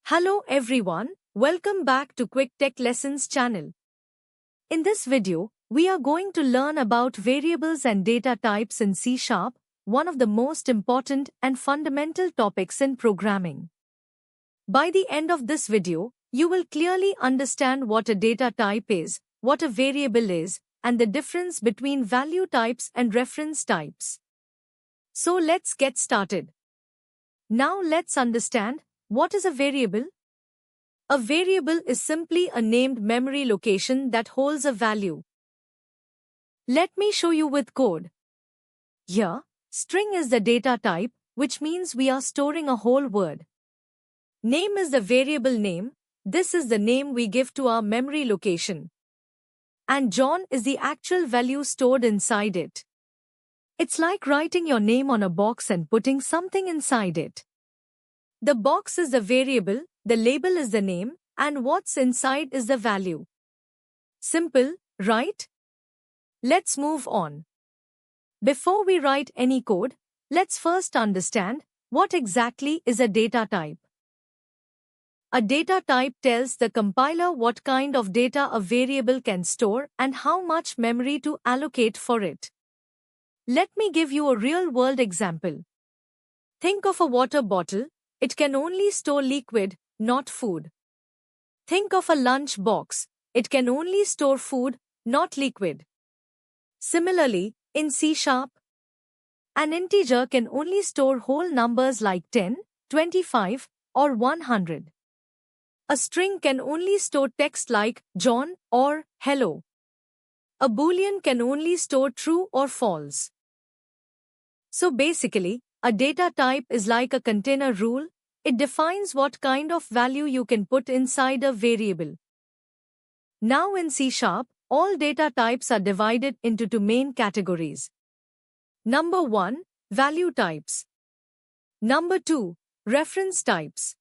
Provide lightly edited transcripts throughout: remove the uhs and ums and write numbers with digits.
Hello everyone, welcome back to Quick Tech Lessons channel. In this video, we are going to learn about variables and data types in C#, one of the most important and fundamental topics in programming. By the end of this video, you will clearly understand what a data type is, what a variable is, and the difference between value types and reference types. So let's get started. Now let's understand, what is a variable? A variable is simply a named memory location that holds a value. Let me show you with code. Here, string is the data type, which means we are storing a whole word. Name is the variable name, this is the name we give to our memory location. And John is the actual value stored inside it. It's like writing your name on a box and putting something inside it. The box is the variable, the label is the name, and what's inside is the value. Simple, right? Let's move on. Before we write any code, let's first understand what exactly is a data type. A data type tells the compiler what kind of data a variable can store and how much memory to allocate for it. Let me give you a real-world example. Think of a water bottle. It can only store liquid, not food. Think of a lunch box. It can only store food, not liquid. Similarly, in C#, an integer can only store whole numbers like 10, 25, or 100. A string can only store text like John or hello. A boolean can only store true or false. So basically, a data type is like a container rule. It defines what kind of value you can put inside a variable. Now in C#, all data types are divided into two main categories. Number 1, value types. Number 2, reference types.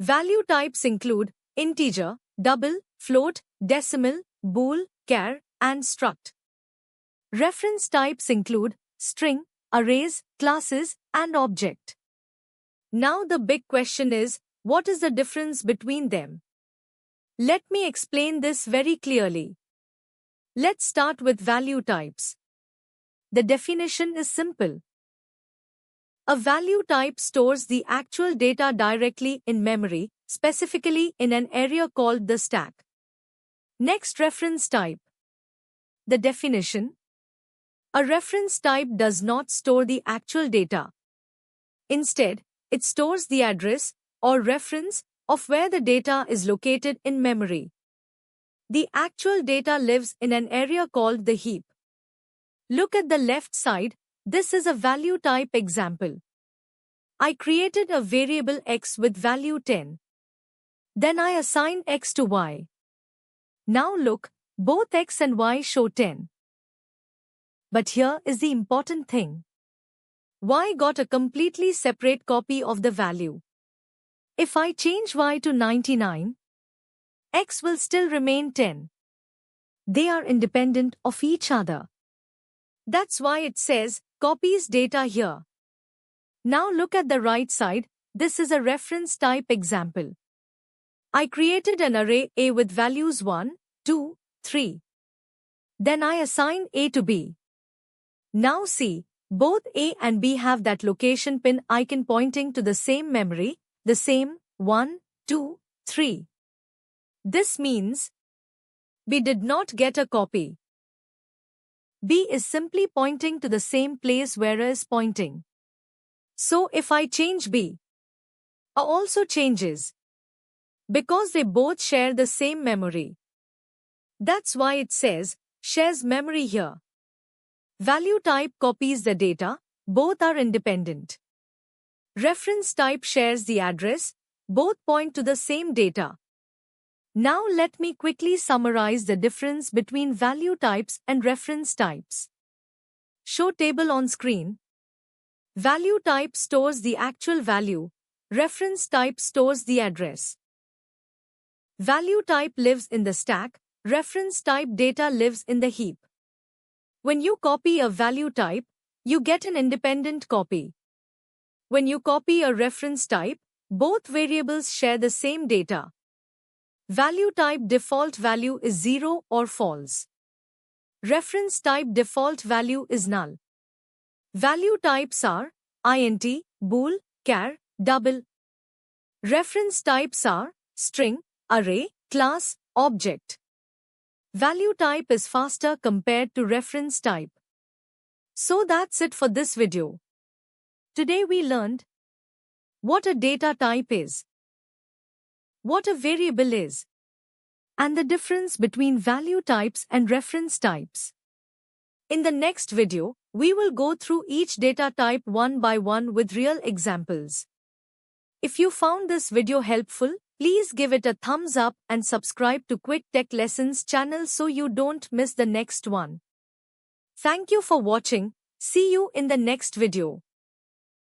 Value types include integer, double, float, decimal, bool, char, and struct. Reference types include string, arrays, classes, and object. Now the big question is, what is the difference between them? Let me explain this very clearly. Let's start with value types. The definition is simple. A value type stores the actual data directly in memory, specifically in an area called the stack. Next, reference type. The definition. A reference type does not store the actual data. Instead, it stores the address, or reference, of where the data is located in memory. The actual data lives in an area called the heap. Look at the left side, this is a value type example. I created a variable x with value 10. Then I assigned x to y. Now look, both x and y show 10. But here is the important thing. Y got a completely separate copy of the value. If I change y to 99, x will still remain 10. They are independent of each other. That's why it says, copies data here. Now look at the right side, this is a reference type example. I created an array A with values 1, 2, 3. Then I assigned A to B. Now see, both A and B have that location pin icon pointing to the same memory, the same 1, 2, 3. This means B did not get a copy. B is simply pointing to the same place where A is pointing. So if I change B, A also changes. Because they both share the same memory. That's why it says, shares memory here. Value type copies the data, both are independent. Reference type shares the address, both point to the same data. Now let me quickly summarize the difference between value types and reference types. Show table on screen. Value type stores the actual value, reference type stores the address. Value type lives in the stack, reference type data lives in the heap. When you copy a value type, you get an independent copy. When you copy a reference type, Both variables share the same data. Value type default value is 0 or false. Reference type default value is null. Value types are int, bool, char, double. Reference types are string, array, class, object. Value type is faster compared to reference type. So that's it for this video. Today we learned what a data type is, what a variable is, and the difference between value types and reference types. In the next video, we will go through each data type one by one with real examples. If you found this video helpful, please give it a thumbs up and subscribe to Quick Tech Lessons channel so you don't miss the next one. Thank you for watching. See you in the next video.